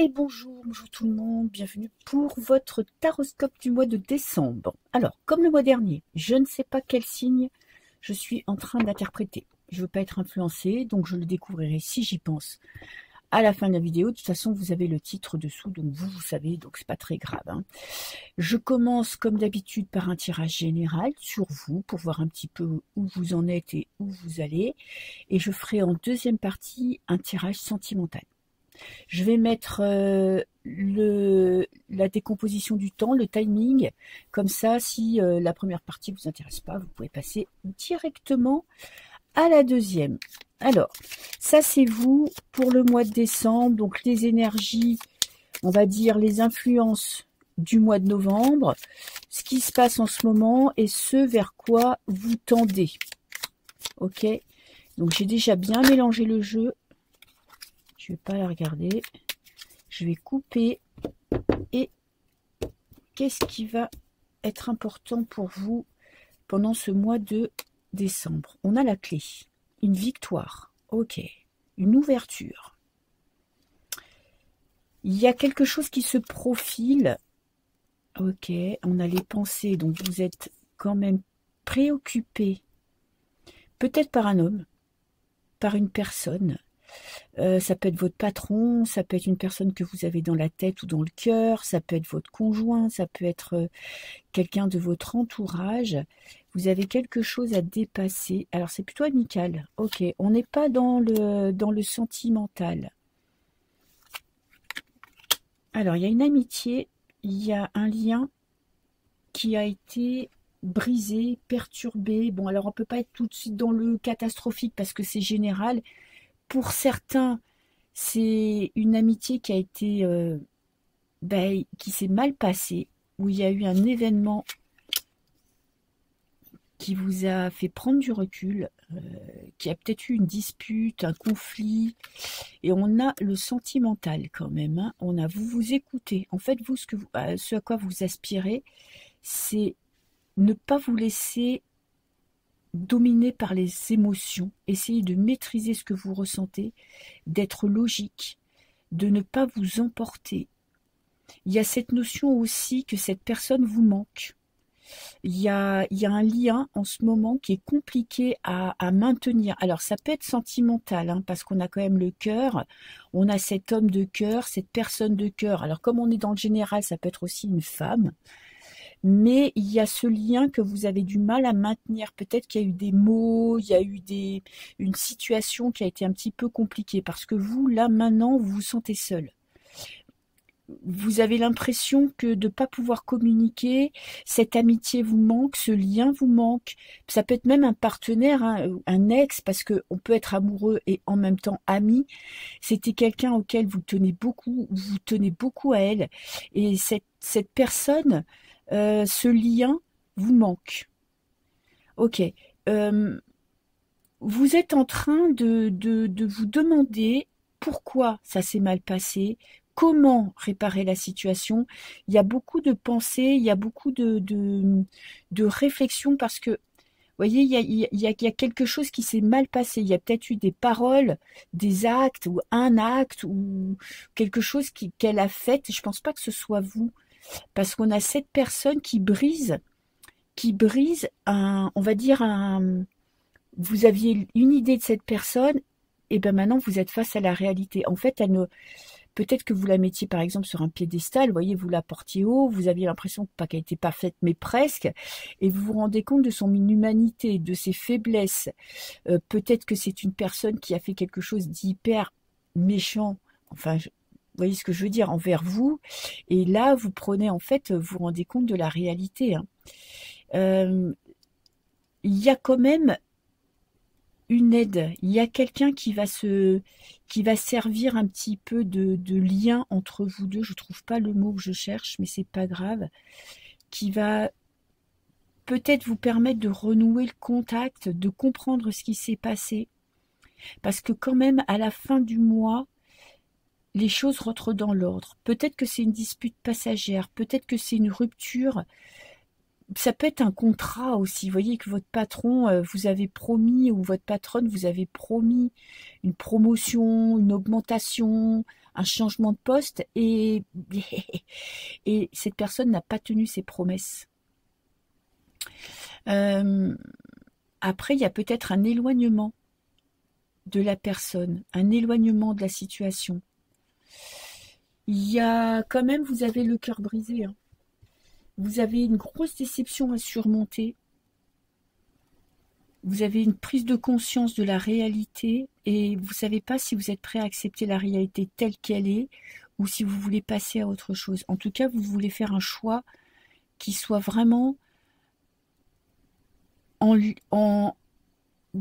Et bonjour, bonjour tout le monde, bienvenue pour votre taroscope du mois de décembre. Alors, comme le mois dernier, je ne sais pas quel signe je suis en train d'interpréter. Je ne veux pas être influencée, donc je le découvrirai si j'y pense à la fin de la vidéo. De toute façon, vous avez le titre dessous, donc vous savez, donc c'est pas très grave, hein. Je commence comme d'habitude par un tirage général sur vous, pour voir un petit peu où vous en êtes et où vous allez. Et je ferai en deuxième partie un tirage sentimental. Je vais mettre la décomposition du temps, le timing. Comme ça, si la première partie ne vous intéresse pas, vous pouvez passer directement à la deuxième. Alors, ça c'est vous pour le mois de décembre. Donc les énergies, on va dire les influences du mois de novembre, ce qui se passe en ce moment et ce vers quoi vous tendez. Ok, donc j'ai déjà bien mélangé le jeu. Je ne vais pas la regarder. Je vais couper. Et qu'est-ce qui va être important pour vous pendant ce mois de décembre? On a la clé. Une victoire. Ok. Une ouverture. Il y a quelque chose qui se profile. Ok. On a les pensées. Donc vous êtes quand même préoccupé. Peut-être par un homme. Par une personne. Ça peut être votre patron, ça peut être une personne que vous avez dans la tête ou dans le cœur, ça peut être votre conjoint, ça peut être quelqu'un de votre entourage. Vous avez quelque chose à dépasser. Alors c'est plutôt amical. Ok, on n'est pas dans le sentimental. Alors il y a une amitié, il y a un lien qui a été brisé, perturbé. Bon, alors on peut pas être tout de suite dans le catastrophique parce que c'est général. Pour certains, c'est une amitié qui a été, qui s'est mal passée, où il y a eu un événement qui vous a fait prendre du recul, qui a peut-être eu une dispute, un conflit, et on a le sentimental quand même, hein. On a vous écoutez. En fait, vous, ce à quoi vous aspirez, c'est ne pas vous laisser dominer par les émotions, essayez de maîtriser ce que vous ressentez, d'être logique, de ne pas vous emporter. Il y a cette notion aussi que cette personne vous manque. Il y a un lien en ce moment qui est compliqué à maintenir. Alors ça peut être sentimental, hein, parce qu'on a quand même le cœur, on a cet homme de cœur, cette personne de cœur. Alors comme on est dans le général, ça peut être aussi une femme. Mais il y a ce lien que vous avez du mal à maintenir. Peut-être qu'il y a eu des mots, il y a eu une situation qui a été un petit peu compliquée parce que vous, là, maintenant, vous vous sentez seul. Vous avez l'impression que de ne pas pouvoir communiquer, cette amitié vous manque, ce lien vous manque. Ça peut être même un partenaire, hein, un ex, parce qu'on peut être amoureux et en même temps ami. C'était quelqu'un auquel vous tenez beaucoup à elle. Et cette personne, ce lien vous manque. Ok. Vous êtes en train de vous demander pourquoi ça s'est mal passé, comment réparer la situation. Il y a beaucoup de pensées, il y a beaucoup de réflexions parce que, vous voyez, il y a quelque chose qui s'est mal passé. Il y a peut-être eu des paroles, des actes, ou un acte, ou quelque chose qu'elle a fait. Je pense pas que ce soit vous. Parce qu'on a cette personne qui brise on va dire vous aviez une idée de cette personne, et ben maintenant vous êtes face à la réalité. En fait, peut-être que vous la mettiez par exemple sur un piédestal, vous voyez, vous la portiez haut, vous aviez l'impression pas qu'elle était parfaite, mais presque, et vous vous rendez compte de son inhumanité, de ses faiblesses. Peut-être que c'est une personne qui a fait quelque chose d'hyper méchant, enfin, vous voyez ce que je veux dire, envers vous, et là, vous prenez, en fait, vous vous rendez compte de la réalité, hein. Il y a quand même une aide, il y a quelqu'un qui va servir un petit peu de lien entre vous deux, je trouve pas le mot que je cherche, mais c'est pas grave, qui va peut-être vous permettre de renouer le contact, de comprendre ce qui s'est passé, parce que quand même, à la fin du mois, les choses rentrent dans l'ordre. Peut-être que c'est une dispute passagère, peut-être que c'est une rupture, ça peut être un contrat aussi. Vous voyez que votre patron vous avez promis, ou votre patronne vous avez promis une promotion, une augmentation, un changement de poste, et, et cette personne n'a pas tenu ses promesses. Après, il y a peut-être un éloignement de la personne, un éloignement de la situation. Il y a quand même, vous avez le cœur brisé, hein. Vous avez une grosse déception à surmonter. Vous avez une prise de conscience de la réalité et vous ne savez pas si vous êtes prêt à accepter la réalité telle qu'elle est ou si vous voulez passer à autre chose. En tout cas, vous voulez faire un choix qui soit vraiment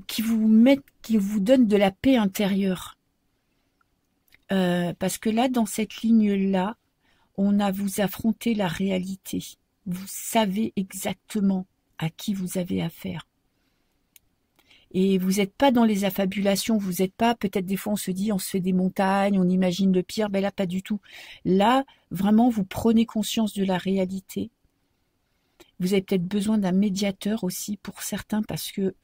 qui vous donne de la paix intérieure. Parce que là, dans cette ligne-là, vous affrontez la réalité. Vous savez exactement à qui vous avez affaire. Et vous n'êtes pas dans les affabulations, vous n'êtes pas, peut-être des fois on se dit, on se fait des montagnes, on imagine le pire, ben là pas du tout. Là, vraiment, vous prenez conscience de la réalité. Vous avez peut-être besoin d'un médiateur aussi pour certains, parce que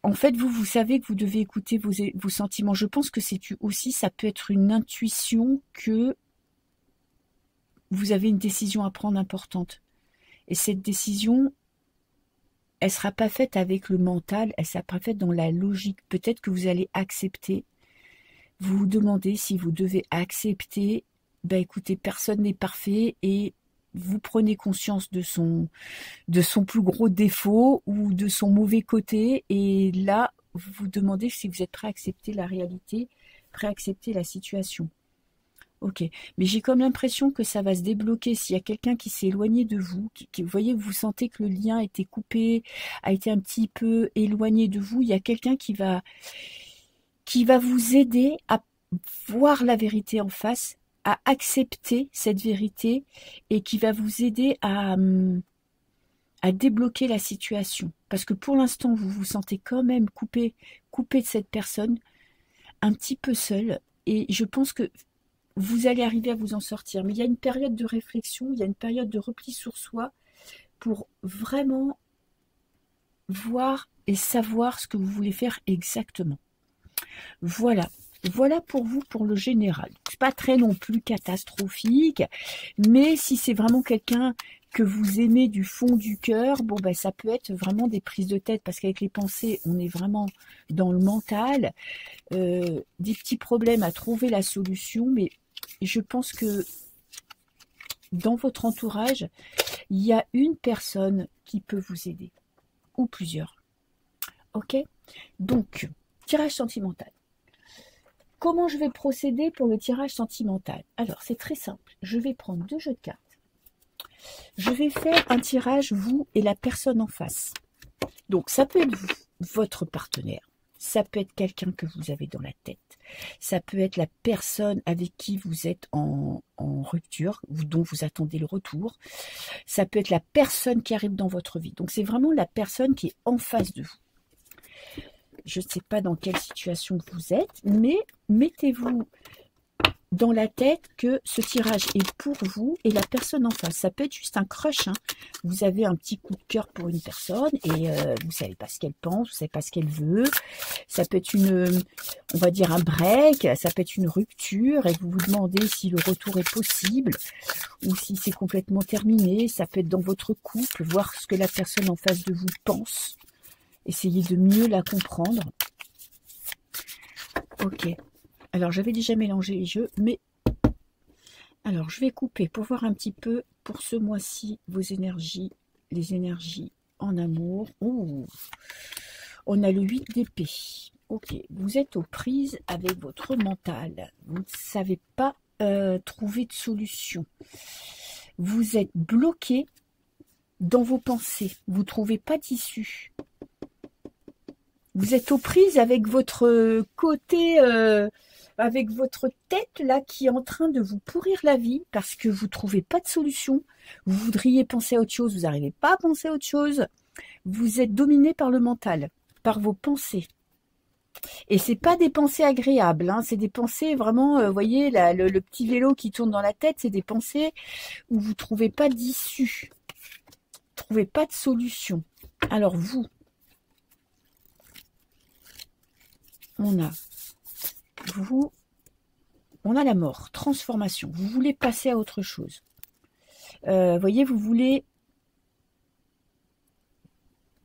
en fait, vous savez que vous devez écouter vos sentiments. Je pense que c'est aussi, ça peut être une intuition que vous avez une décision à prendre importante. Et cette décision, elle ne sera pas faite avec le mental, elle sera pas faite dans la logique. Peut-être que vous allez accepter. Vous vous demandez si vous devez accepter. Ben écoutez, personne n'est parfait et vous prenez conscience de son plus gros défaut ou de son mauvais côté. Et là, vous vous demandez si vous êtes prêt à accepter la réalité, prêt à accepter la situation. Ok, mais j'ai comme l'impression que ça va se débloquer s'il y a quelqu'un qui s'est éloigné de vous, vous voyez, vous sentez que le lien a été coupé, a été un petit peu éloigné de vous, il y a quelqu'un qui va vous aider à voir la vérité en face, à accepter cette vérité et qui va vous aider à débloquer la situation. Parce que pour l'instant, vous vous sentez quand même coupé de cette personne, un petit peu seul, et je pense que vous allez arriver à vous en sortir. Mais il y a une période de réflexion, il y a une période de repli sur soi pour vraiment voir et savoir ce que vous voulez faire exactement. Voilà. Voilà pour vous, pour le général. C'est pas très non plus catastrophique, mais si c'est vraiment quelqu'un que vous aimez du fond du cœur, bon ben ça peut être vraiment des prises de tête, parce qu'avec les pensées, on est vraiment dans le mental, des petits problèmes à trouver la solution, mais je pense que dans votre entourage, il y a une personne qui peut vous aider, ou plusieurs. Ok? Donc, tirage sentimental. Comment je vais procéder pour le tirage sentimental? Alors, c'est très simple. Je vais prendre 2 jeux de cartes. Je vais faire un tirage, vous et la personne en face. Donc, ça peut être vous, votre partenaire. Ça peut être quelqu'un que vous avez dans la tête. Ça peut être la personne avec qui vous êtes en rupture, dont vous attendez le retour. Ça peut être la personne qui arrive dans votre vie. Donc, c'est vraiment la personne qui est en face de vous. Je ne sais pas dans quelle situation vous êtes, mais mettez-vous dans la tête que ce tirage est pour vous et la personne en face. Ça peut être juste un crush, hein. Vous avez un petit coup de cœur pour une personne et vous ne savez pas ce qu'elle pense, vous ne savez pas ce qu'elle veut. Ça peut être on va dire un break, ça peut être une rupture et vous vous demandez si le retour est possible ou si c'est complètement terminé. Ça peut être dans votre couple, voir ce que la personne en face de vous pense. Essayez de mieux la comprendre. Ok. Alors, j'avais déjà mélangé les jeux, mais... Alors, je vais couper pour voir un petit peu, pour ce mois-ci, vos énergies, les énergies en amour. Ouh, on a le 8 d'épée. Ok, vous êtes aux prises avec votre mental. Vous ne savez pas trouver de solution. Vous êtes bloqué dans vos pensées. Vous ne trouvez pas d'issue. Vous êtes aux prises avec votre côté, avec votre tête là qui est en train de vous pourrir la vie parce que vous ne trouvez pas de solution. Vous voudriez penser à autre chose, vous n'arrivez pas à penser à autre chose. Vous êtes dominé par le mental, par vos pensées. Et c'est pas des pensées agréables, hein, c'est des pensées vraiment, vous voyez, le petit vélo qui tourne dans la tête, c'est des pensées où vous ne trouvez pas d'issue. trouvez pas de solution. Alors vous, on a la mort, transformation. Vous voulez passer à autre chose. Voyez, vous voulez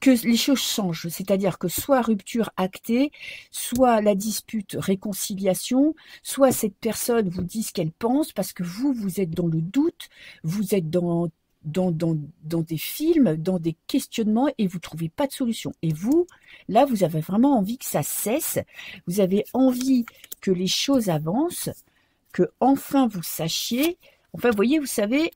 que les choses changent, c'est-à-dire que soit rupture actée, soit la dispute réconciliation, soit cette personne vous dit ce qu'elle pense, parce que vous êtes dans le doute, vous êtes dans des films, dans des questionnements, et vous trouvez pas de solution. Et vous, là, vous avez vraiment envie que ça cesse, vous avez envie que les choses avancent, que enfin vous sachiez, enfin, vous voyez, vous savez,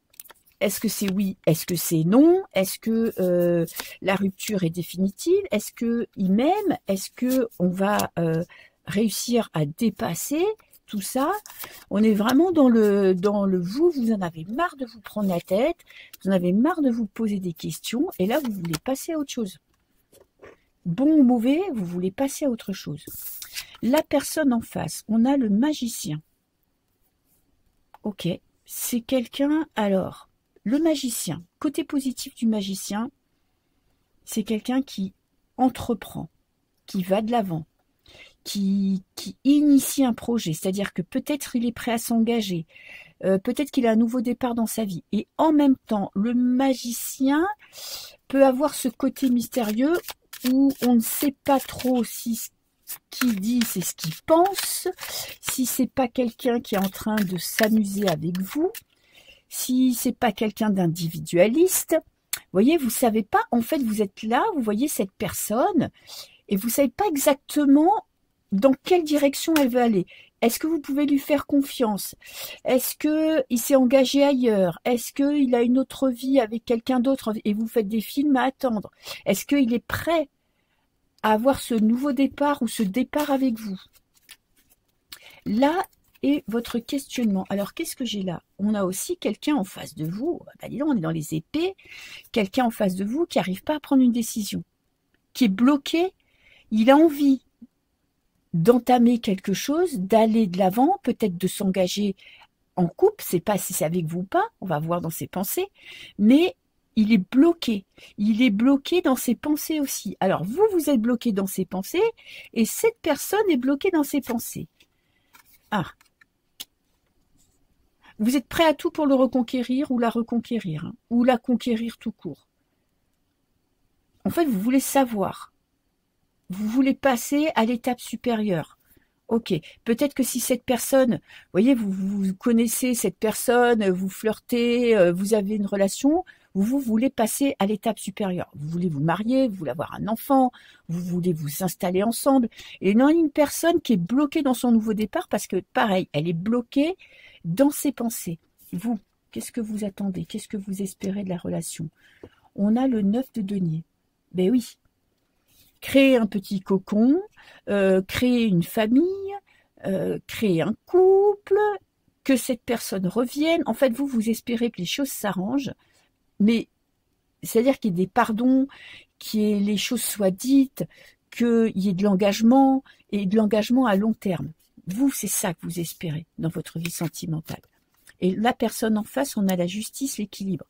est-ce que c'est oui? Est-ce que c'est non? Est-ce que la rupture est définitive? Est-ce qu'il m'aime? Est-ce que on va réussir à dépasser tout ça? On est vraiment dans le vous en avez marre de vous prendre la tête, vous en avez marre de vous poser des questions, et là vous voulez passer à autre chose. Bon ou mauvais, vous voulez passer à autre chose. La personne en face, on a le magicien. Ok, c'est quelqu'un, alors... Le magicien, côté positif du magicien, c'est quelqu'un qui entreprend, qui va de l'avant, qui initie un projet, c'est-à-dire que peut-être il est prêt à s'engager, peut-être qu'il a un nouveau départ dans sa vie. Et en même temps, le magicien peut avoir ce côté mystérieux où on ne sait pas trop si ce qu'il dit, c'est ce qu'il pense, si c'est pas quelqu'un qui est en train de s'amuser avec vous, si c'est pas quelqu'un d'individualiste. Vous voyez, vous savez pas, en fait, vous êtes là, vous voyez cette personne, et vous savez pas exactement dans quelle direction elle veut aller. Est-ce que vous pouvez lui faire confiance? Est-ce qu'il s'est engagé ailleurs? Est-ce qu'il a une autre vie avec quelqu'un d'autre et vous faites des films à attendre? Est-ce qu'il est prêt à avoir ce nouveau départ ou ce départ avec vous? Là, et votre questionnement. Alors, qu'est-ce que j'ai là? On a aussi quelqu'un en face de vous, bah, dis donc, on est dans les épées, quelqu'un en face de vous qui n'arrive pas à prendre une décision, qui est bloqué, il a envie d'entamer quelque chose, d'aller de l'avant, peut-être de s'engager en couple, c'est pas si c'est avec vous ou pas, on va voir dans ses pensées, mais il est bloqué dans ses pensées aussi. Alors, vous êtes bloqué dans ses pensées, et cette personne est bloquée dans ses pensées. Ah, vous êtes prêt à tout pour le reconquérir ou la reconquérir, hein, ou la conquérir tout court. En fait, vous voulez savoir. Vous voulez passer à l'étape supérieure. Ok, peut-être que si cette personne, vous voyez, vous connaissez cette personne, vous flirtez, vous avez une relation, vous voulez passer à l'étape supérieure. Vous voulez vous marier, vous voulez avoir un enfant, vous voulez vous installer ensemble. Et non, une personne qui est bloquée dans son nouveau départ parce que, pareil, elle est bloquée dans ses pensées. Vous, qu'est-ce que vous attendez? Qu'est-ce que vous espérez de la relation? On a le 9 de denier. Ben oui. Créer un petit cocon, créer une famille, créer un couple, que cette personne revienne. En fait, vous espérez que les choses s'arrangent, mais c'est-à-dire qu'il y ait des pardons, les choses soient dites, qu'il y ait de l'engagement, et de l'engagement à long terme. Vous, c'est ça que vous espérez dans votre vie sentimentale. Et la personne en face, on a la justice, l'équilibre.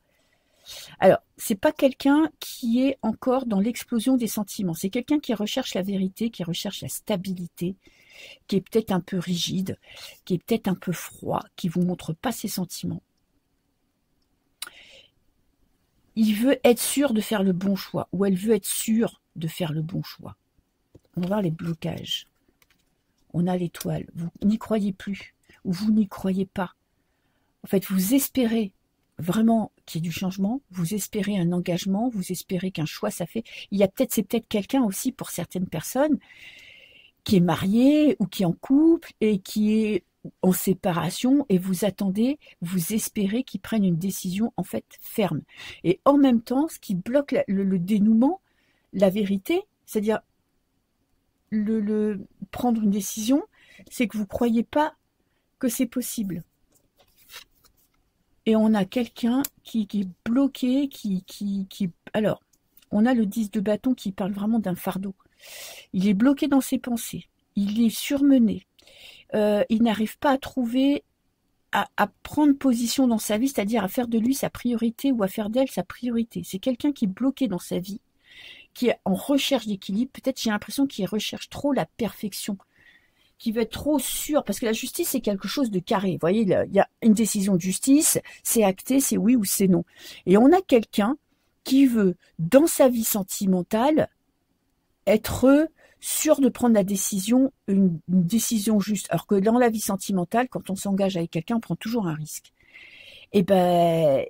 Alors, c'est pas quelqu'un qui est encore dans l'explosion des sentiments. C'est quelqu'un qui recherche la vérité, qui recherche la stabilité, qui est peut-être un peu rigide, qui est peut-être un peu froid, qui vous montre pas ses sentiments. Il veut être sûr de faire le bon choix, ou elle veut être sûre de faire le bon choix. On va voir les blocages. On a l'étoile. Vous n'y croyez plus, ou vous n'y croyez pas. En fait, vous espérez vraiment qu'il y ait du changement, vous espérez un engagement, vous espérez qu'un choix ça fait. C'est peut-être quelqu'un aussi pour certaines personnes qui est marié ou qui est en couple et qui est en séparation et vous attendez, vous espérez qu'ils prennent une décision en fait ferme. Et en même temps, ce qui bloque le dénouement, la vérité, c'est-à-dire prendre une décision, c'est que vous ne croyez pas que c'est possible. Et on a quelqu'un qui est bloqué, alors, on a le 10 de bâton qui parle vraiment d'un fardeau. Il est bloqué dans ses pensées, il est surmené, il n'arrive pas à trouver à prendre position dans sa vie, c'est-à-dire à faire de lui sa priorité ou à faire d'elle sa priorité. C'est quelqu'un qui est bloqué dans sa vie, qui est en recherche d'équilibre. Peut-être j'ai l'impression qu'il recherche trop la perfection, qui veut être trop sûr, parce que la justice, c'est quelque chose de carré. Vous voyez, il y a une décision de justice, c'est acté, c'est oui ou c'est non. Et on a quelqu'un qui veut, dans sa vie sentimentale, être sûr de prendre la décision, une décision juste. Alors que dans la vie sentimentale, quand on s'engage avec quelqu'un, on prend toujours un risque. Et ben,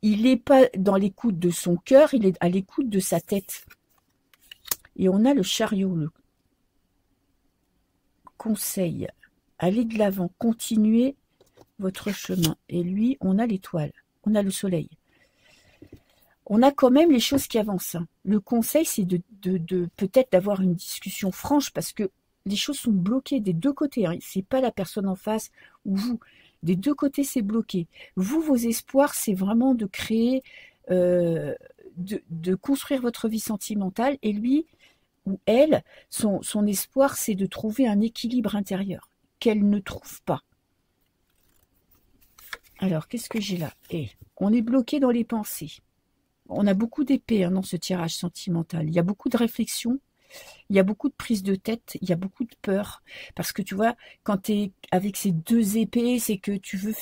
il n'est pas dans l'écoute de son cœur, il est à l'écoute de sa tête. Et on a le chariot, le conseil. Allez de l'avant, continuez votre chemin. Et lui, on a l'étoile, on a le soleil. On a quand même les choses qui avancent. Le conseil, c'est de peut-être d'avoir une discussion franche parce que les choses sont bloquées des deux côtés. C'est pas la personne en face ou vous. Des deux côtés, c'est bloqué. Vous, vos espoirs, c'est vraiment de créer, de construire votre vie sentimentale. Et lui ou elle, son espoir, c'est de trouver un équilibre intérieur qu'elle ne trouve pas. Alors, qu'est-ce que j'ai là? On est bloqué dans les pensées. On a beaucoup d'épées dans ce tirage sentimental. Il y a beaucoup de réflexion, il y a beaucoup de prise de tête, il y a beaucoup de peur. Parce que tu vois, quand tu es avec ces deux épées, c'est que tu veux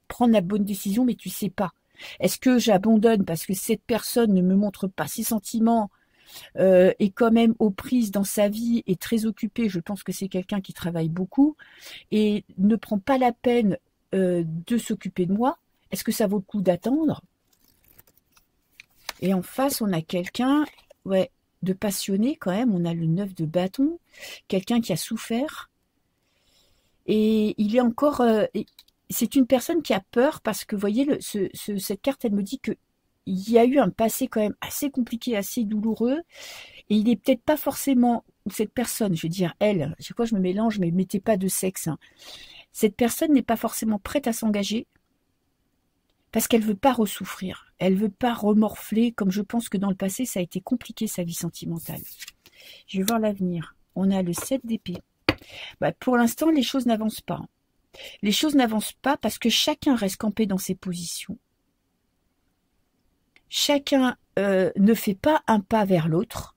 prendre la bonne décision, mais tu sais pas. Est-ce que j'abandonne parce que cette personne ne me montre pas ses sentiments, est quand même aux prises dans sa vie, est très occupée, je pense que c'est quelqu'un qui travaille beaucoup, et ne prend pas la peine de s'occuper de moi? Est-ce que ça vaut le coup d'attendre? Et en face, on a quelqu'un, de passionné quand même. On a le 9 de bâton, quelqu'un qui a souffert. Et il est encore... c'est une personne qui a peur parce que, vous voyez, cette carte, elle me dit qu'il y a eu un passé quand même assez compliqué, assez douloureux. Et il n'est peut-être pas forcément... Ou cette personne, je veux dire, elle, je sais quoi, je me mélange, mais mettez pas de sexe. Cette personne n'est pas forcément prête à s'engager. Parce qu'elle veut pas ressouffrir, elle veut pas remorfler, comme je pense que dans le passé, ça a été compliqué, sa vie sentimentale. Je vais voir l'avenir. On a le 7 d'épée. Pour l'instant, les choses n'avancent pas. Les choses n'avancent pas parce que chacun reste campé dans ses positions. Chacun ne fait pas un pas vers l'autre.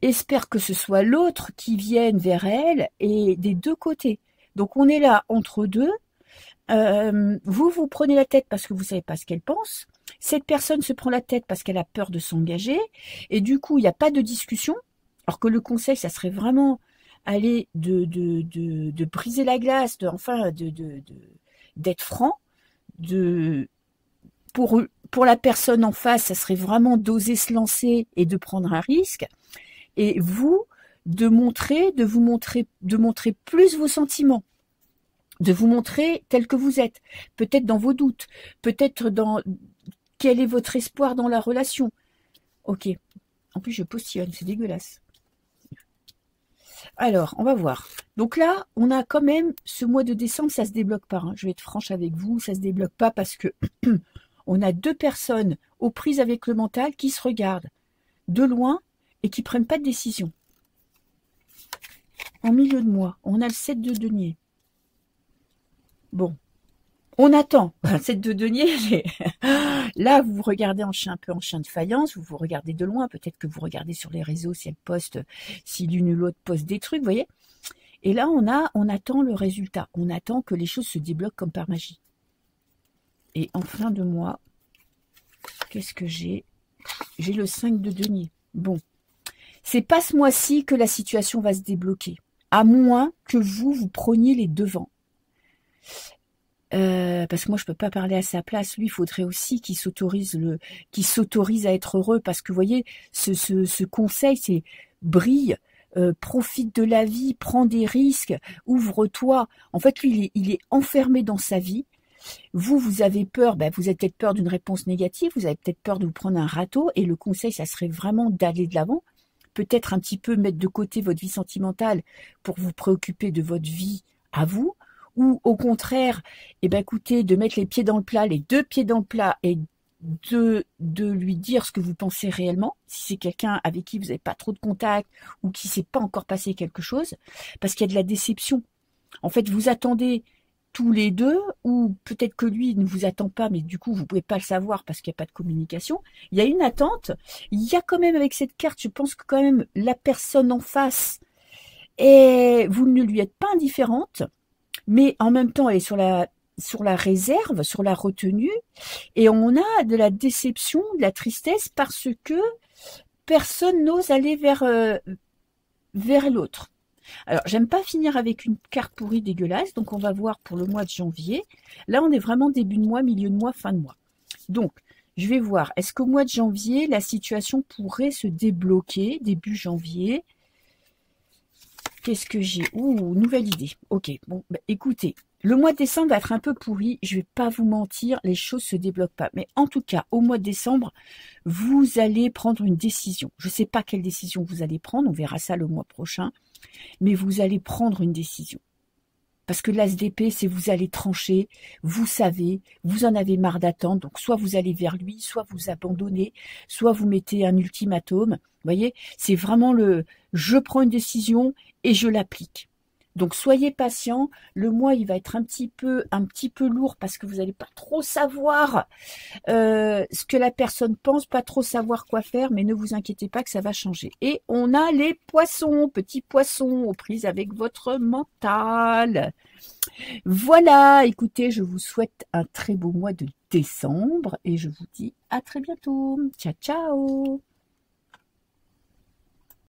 Espère que ce soit l'autre qui vienne vers elle et des deux côtés. Donc on est là entre deux. Vous prenez la tête parce que vous savez pas ce qu'elle pense. Cette personne se prend la tête parce qu'elle a peur de s'engager. Et du coup, il n'y a pas de discussion. Alors que le conseil, ça serait vraiment aller de briser la glace, d'être franc. Pour la personne en face, ça serait vraiment d'oser se lancer et de prendre un risque. Et vous, de montrer plus vos sentiments. De vous montrer tel que vous êtes, peut-être dans vos doutes, peut-être dans quel est votre espoir dans la relation. Ok, en plus je postillonne, c'est dégueulasse. Alors, on va voir. Donc là, on a quand même ce mois de décembre, ça se débloque pas. Je vais être franche avec vous, ça se débloque pas parce que on a deux personnes aux prises avec le mental qui se regardent de loin et qui prennent pas de décision. En milieu de mois, on a le 7 de denier. Bon, on attend. 7 de denier, là, vous vous regardez un peu en chien de faïence, vous regardez de loin, peut-être que vous regardez sur les réseaux si l'une ou l'autre poste des trucs, vous voyez. Et là, on attend le résultat. On attend que les choses se débloquent comme par magie. Et en fin de mois, qu'est-ce que j'ai? J'ai le 5 de denier. Bon, c'est pas ce mois-ci que la situation va se débloquer, à moins que vous preniez les devants. Parce que moi je peux pas parler à sa place. Lui, il faudrait aussi qu'il s'autorise à être heureux, parce que vous voyez, ce conseil, c'est brille, profite de la vie, prends des risques, ouvre-toi. En fait, lui, il est enfermé dans sa vie. Vous avez peur, vous avez peut-être peur d'une réponse négative, vous avez peut-être peur de vous prendre un râteau, et le conseil, ça serait vraiment d'aller de l'avant. Peut-être un petit peu mettre de côté votre vie sentimentale pour vous préoccuper de votre vie à vous. Ou au contraire, écoutez, de mettre les pieds dans le plat, les deux pieds dans le plat, et de lui dire ce que vous pensez réellement, si c'est quelqu'un avec qui vous n'avez pas trop de contact ou qui ne s'est pas encore passé quelque chose, parce qu'il y a de la déception. En fait, vous attendez tous les deux, ou peut-être que lui ne vous attend pas, mais du coup, vous pouvez pas le savoir parce qu'il n'y a pas de communication. Il y a une attente. Il y a quand même, avec cette carte, je pense que quand même, la personne en face, et vous ne lui êtes pas indifférente, mais en même temps, elle est sur la réserve, sur la retenue, et on a de la déception, de la tristesse, parce que personne n'ose aller vers l'autre. Alors, j'aime pas finir avec une carte pourrie dégueulasse, donc on va voir pour le mois de janvier. Là, on est vraiment début de mois, milieu de mois, fin de mois. Donc, je vais voir, est-ce qu'au mois de janvier, la situation pourrait se débloquer, début janvier? Qu'est-ce que j'ai? Ouh, nouvelle idée. Ok, bon, bah, écoutez, le mois de décembre va être un peu pourri, je vais pas vous mentir, les choses se débloquent pas. Mais en tout cas, au mois de décembre, vous allez prendre une décision. Je sais pas quelle décision vous allez prendre, on verra ça le mois prochain, mais vous allez prendre une décision. Parce que l'as d'épée, c'est vous allez trancher, vous savez, vous en avez marre d'attendre, donc soit vous allez vers lui, soit vous abandonnez, soit vous mettez un ultimatum. Vous voyez, c'est vraiment je prends une décision et je l'applique. Donc soyez patient, le mois il va être un petit peu lourd parce que vous n'allez pas trop savoir ce que la personne pense, pas trop savoir quoi faire, mais ne vous inquiétez pas que ça va changer. Et on a les poissons, petits poissons aux prises avec votre mental. Voilà, écoutez, je vous souhaite un très beau mois de décembre et je vous dis à très bientôt. Ciao, ciao.